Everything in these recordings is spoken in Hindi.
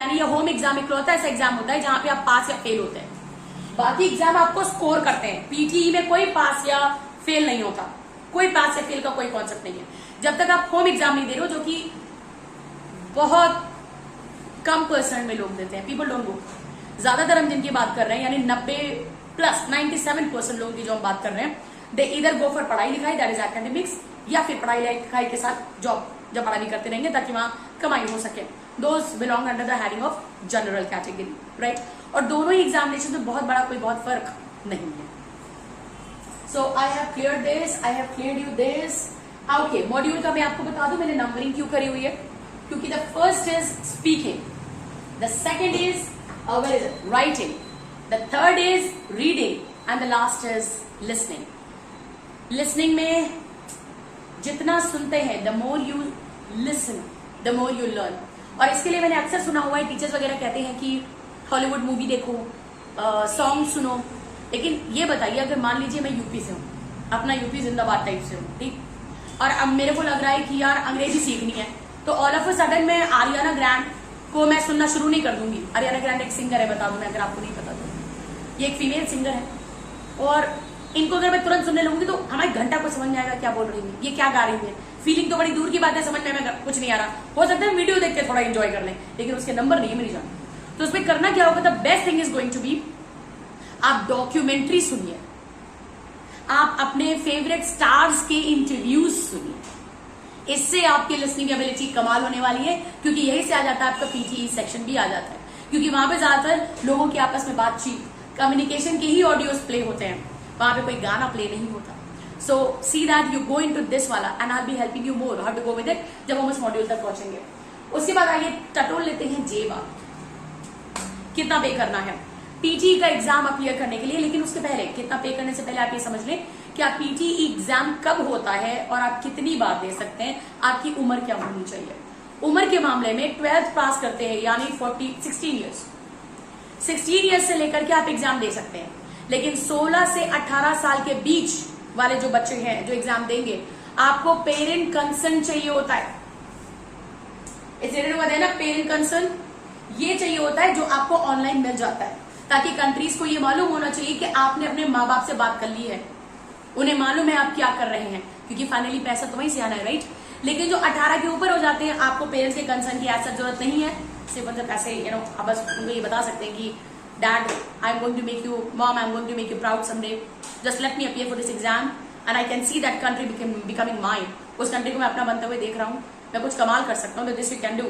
यानी ये होम एग्जाम इकलौता ऐसा एग्जाम होता है जहां पे आप पास या फेल होते हैं। बाकी एग्जाम आपको स्कोर करते हैं। पीटीई में कोई पास या फेल नहीं होता, कोई पास या फेल का कोई कॉन्सेप्ट नहीं है जब तक आप होम एग्जाम नहीं दे रहे हो, जो कि बहुत कम परसेंट में लोग देते हैं। People don't go. ज्यादातर हम जिनकी बात कर रहे हैं यानी 90+97% लोगों की जो हम बात कर रहे हैं, दे इधर गो फॉर पढ़ाई लिखाई, दैट इज एकेडमिक्स, या फिर पढ़ाई लिखाई के साथ जॉब, जब पढ़ाई करते रहेंगे ताकि वहां कमाई हो सके। Those belong under the heading of general category, right. और दोनों ही एग्जामिनेशन में बहुत बड़ा कोई बहुत फर्क नहीं है। So I have clear this, I have clear you this. Okay, module का मैं आपको बता दूं मैंने नंबरिंग क्यों करी हुई है, क्योंकि the first is speaking, the second is writing, the third is reading and the last is listening. Listening में जितना सुनते हैं, the more you listen the more you learn. और इसके लिए मैंने अक्सर सुना हुआ है, टीचर्स वगैरह कहते हैं कि हॉलीवुड मूवी देखो, सॉन्ग सुनो। लेकिन ये बताइए, अगर मान लीजिए मैं यूपी से हूँ, अपना यूपी जिंदाबाद टाइप से हूँ, ठीक, और अब मेरे को लग रहा है कि यार अंग्रेजी सीखनी है, तो ऑल ऑफ अ सडन मैं आरियाना ग्रैंड को मैं सुनना शुरू नहीं कर दूंगी। आरियाना ग्रैंड एक सिंगर है, बता दूं मैं अगर आपको नहीं पता तो। ये एक फीमेल सिंगर है, और इनको अगर मैं तुरंत सुनने लगूंगी तो हमारे घंटा को समझ में आएगा क्या बोल रही है, ये क्या गा रही है। फीलिंग तो बड़ी दूर की बात है, समझ में कुछ नहीं आ रहा। हो सकता है वीडियो देख के थोड़ा एंजॉय कर लें, लेकिन उसके नंबर नहीं है मेरी जान। तो उसमें करना क्या होगा, the best thing is going to be, आप डॉक्यूमेंट्री सुनिए, आप अपने फेवरेट स्टार्स के इंटरव्यूज सुनिए। इससे आपकी लिसनिंग एबिलिटी कमाल होने वाली है, क्योंकि यही से आ जाता है आपका पीटीई सेक्शन भी आ जाता है, क्योंकि वहां पे ज्यादातर लोगों की आपस में बातचीत, कम्युनिकेशन के ही ऑडियोज प्ले होते हैं, वहां पे कोई गाना प्ले नहीं होता। So see that you go into this वाला and I be helping you more how to go with it जब हम उस मॉड्यूल तक पहुंचेंगे। उसके बाद आइए टटोल लेते हैं जेब, कितना पे करना है पीटीई का एग्जाम अपीयर करने के लिए। लेकिन उसके पहले, कितना पे करने से पहले आप ये समझ लें कि आप पीटीई एग्जाम कब होता है और आप कितनी बार दे सकते हैं, आपकी उम्र क्या होनी चाहिए। उम्र के मामले में 12th पास करते हैं यानी 16 ईयर्स से लेकर के आप एग्जाम दे सकते हैं। लेकिन 16 से 18 साल के बीच वाले जो बच्चे हैं जो एग्जाम देंगे, आपको पेरेंट कंसर्न चाहिए होता है। इसे ना पेरेंट कंसर्न ये चाहिए होता है जो आपको ऑनलाइन मिल जाता है, ताकि कंट्रीज को ये मालूम होना चाहिए कि आपने अपने माँ बाप से बात कर ली है, उन्हें मालूम है आप क्या कर रहे हैं, क्योंकि फाइनली पैसा तो वहीं से आना है, राइट। लेकिन जो 18 के ऊपर हो जाते हैं, आपको पेरेंट्स के कंसर्न की ऐसा जरूरत नहीं है। सिर्फ मतलब ऐसे आप बस उनको ये बता सकते हैं कि dad I am going to make you, mom I am going to make you proud someday, just let me appear for this exam and I can see that country becoming mine. उस कंट्री को मैं अपना बनते हुए देख रहा हूँ, मैं कुछ कमाल कर सकता हूँ, दिस यू कैन डू।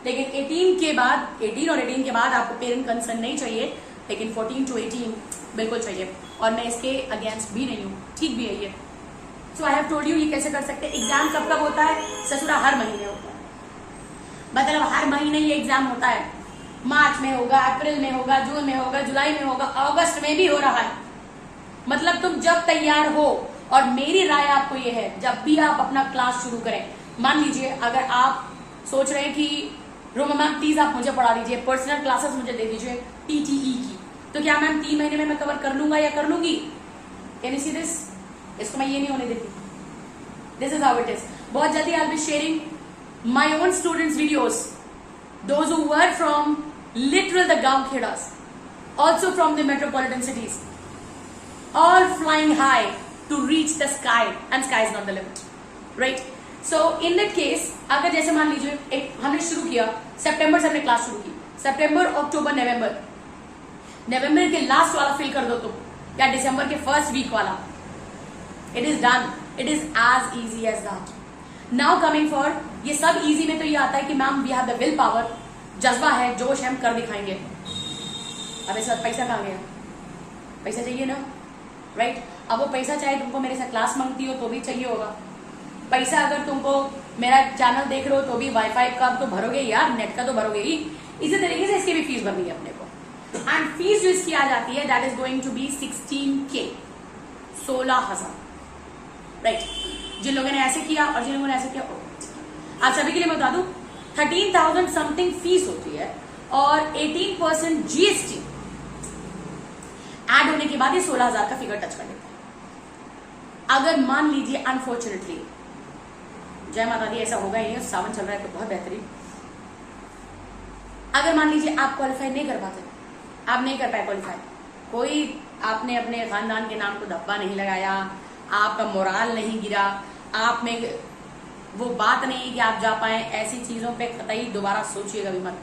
लेकिन 18 के बाद, 18 और 18 के बाद आपको पेरेंट कंसर्न नहीं चाहिए, लेकिन 14 to 18 बिल्कुल चाहिए। और मैं इसके अगेंस्ट भी नहीं हूँ, ठीक भी है ये। सो आई हैव टोल्ड यू ये कैसे कर सकते हैं। एग्जाम कब कब होता है, ससुरा हर महीने होता है, मतलब हर महीने ये एग्जाम होता है। मार्च में होगा, अप्रैल में होगा, जून में होगा, जुलाई में होगा, अगस्त में भी हो रहा है। मतलब तुम जब तैयार हो, और मेरी राय आपको ये है, जब भी आप अपना क्लास शुरू करें, मान लीजिए अगर आप सोच रहे हैं कि रोमा मैम प्लीज आप मुझे पढ़ा दीजिए, पर्सनल क्लासेस मुझे दे दीजिए पीटीई की, तो क्या मैम 3 महीने में मैं कवर कर लूंगा या कर लूंगी? Can you see this? इसको मैं ये नहीं होने देती। This is how it is. बहुत जल्दी आई will be sharing my own students videos, those who were from literal the गांव Kheda's, also from the metropolitan cities, all flying high to reach the sky, and sky is not the limit, right? So in that case, अगर जैसे मान लीजिए एक हमने शुरू किया सितंबर से, हमने क्लास शुरू की सितंबर, अक्टूबर, नवंबर के लास्ट वाला फिल कर दो तुम, या दिसंबर के फर्स्ट वीक वाला, it is done, it is as easy as that. Now coming for, ये सब इजी में तो ये आता है कि ma'am we have the will power, जज्बा है, जोश है, हम कर दिखाएंगे। अब इस वक्त पैसा कहाँ गया? पैसा चाहिए ना, राइट? अब वो पैसा चाहे तुमको मेरे साथ क्लास मांगती हो तो भी चाहिए होगा पैसा, अगर तुमको मेरा चैनल देख रहे हो तो भी वाईफाई का तो भरोगे यार, नेट का तो भरोगे ही। इसी तरीके से इसकी भी फीस भरनी है अपने को, एंड फीस जो इसकी आ जाती है that is going to be 16K, 16,000, right. जिन लोगों ने ऐसे किया और जिन लोगों ने ऐसे किया, आप सभी के लिए मैं बता दूं 13,000 समथिंग फीस होती है, और 18% जीएसटी ऐड होने के बाद ये 16,000 का फिगर टच कर लेता है। अगर मान लीजिए अनफॉर्चुनेटली, जय माता दी, ऐसा होगा ही नहीं, सावन चल रहा है तो बहुत बेहतरीन, अगर मान लीजिए आप क्वालिफाई नहीं कर पाते, आप नहीं कर पाए क्वालिफाई, कोई आपने अपने खानदान के नाम को धब्बा नहीं लगाया, आपका मोराल नहीं गिरा, आप में वो बात नहीं कि आप जा पाए, ऐसी चीजों पे कतई दोबारा सोचिएगा भी मत,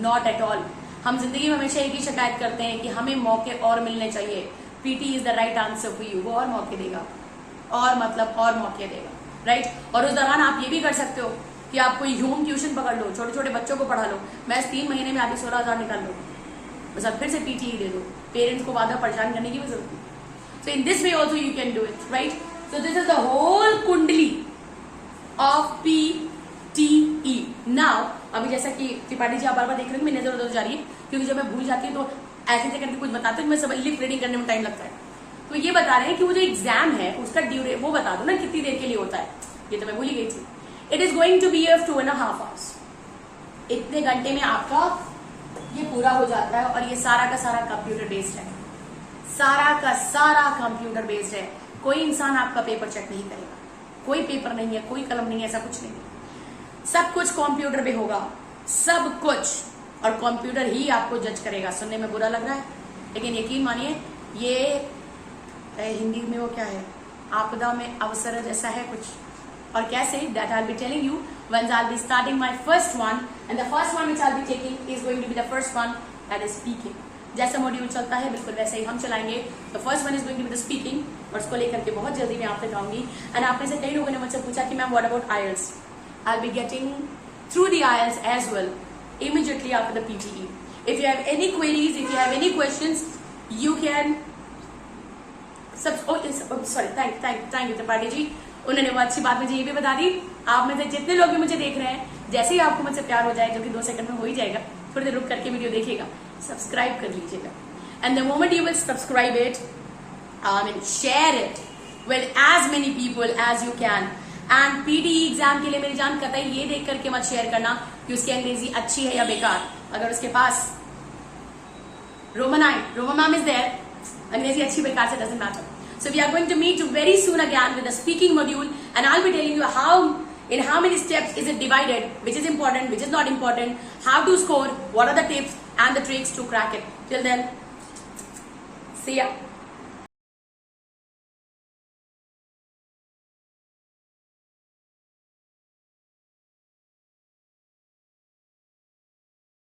नॉट एट ऑल। हम जिंदगी में हमेशा एक ही शिकायत करते हैं कि हमें मौके और मिलने चाहिए। PT is the right answer for you. वो और मौके देगा, और मतलब और मौके देगा, राइट। और उस दौरान आप ये भी कर सकते हो कि आप कोई होम ट्यूशन पकड़ लो, छोटे छोटे बच्चों को पढ़ा लो, मैं 3 महीने में आधी 16,000 निकाल लो, बस अब फिर से पीटी ही दे दो, पेरेंट्स को बाधा परेशान करने की भी जरूरत नहीं। So in this way also you can do it, right. So this is the whole kundli of PTE। Now अभी जैसा कि त्रिपाठी जी आप बार बार देख रहे हैं, मेरी नजर उधर जा रही है, क्योंकि जब मैं भूल जाती हूँ तो ऐसे करके कुछ बताते हैं, मैं सब लिप रीडिंग करने में टाइम लगता है। तो ये बता रहे हैं कि वो जो एग्जाम है उसका ड्यूरे वो बता दो ना कितनी देर के लिए होता है, ये तो मैं भूल ही गई थी। It is going to be of 2.5 hours। इतने घंटे में आपका ये पूरा हो जाता है, और ये सारा का सारा कंप्यूटर बेस्ड है, सारा का सारा कंप्यूटर बेस्ड है। कोई इंसान आपका पेपर चेक नहीं करेगा, कोई पेपर नहीं है, कोई कलम नहीं है, ऐसा कुछ नहीं है, सब कुछ कंप्यूटर पे होगा, सब कुछ, और कंप्यूटर ही आपको जज करेगा। सुनने में बुरा लग रहा है, लेकिन यकीन मानिए ये हिंदी में वो क्या है, आपदा में अवसर जैसा है कुछ। और कैसे, that I will be telling you when I will be starting my first one, and the first one which I will be taking is going to be the first one, that is speaking. जैसा मॉड्यूल चलता है बिल्कुल वैसे ही हम चलाएंगे। The first one is going to be the speaking, और उसको लेकर के बहुत जल्दी मैं आप तक आऊंगी। एंड आप में से कई लोगों ने मुझसे पूछा कि ma'am what about IELTS। I will be getting through the IELTS as well immediately after the PTE. If you have any queries, if you have any questions, you can thank you Tripathi ji, उन्होंने वो अच्छी बात मुझे ये भी बता दी। आप में से जितने लोग भी मुझे देख रहे हैं, जैसे ही आपको मुझसे प्यार हो जाए, जो कि 2 सेकंड में हो ही जाएगा, थोड़ी देर रुक करके वीडियो देखिएगा, सब्सक्राइब कर लीजिएगा। And the moment you will subscribe it, share it with as many people as you can. And PTE exam के लिए मेरी जान कतई ये देख करके मत शेयर करना कि उसकी अंग्रेजी अच्छी है या बेकार। अगर उसके पास रोमन मैम इज देयर, अंग्रेजी अच्छी बेकार से doesn't matter. So we are going to meet very soon again with the speaking module, and I will be telling you how many steps is it divided, which is important, which is not important, how to score, what are the tips and the tricks to crack it. Till then, see ya.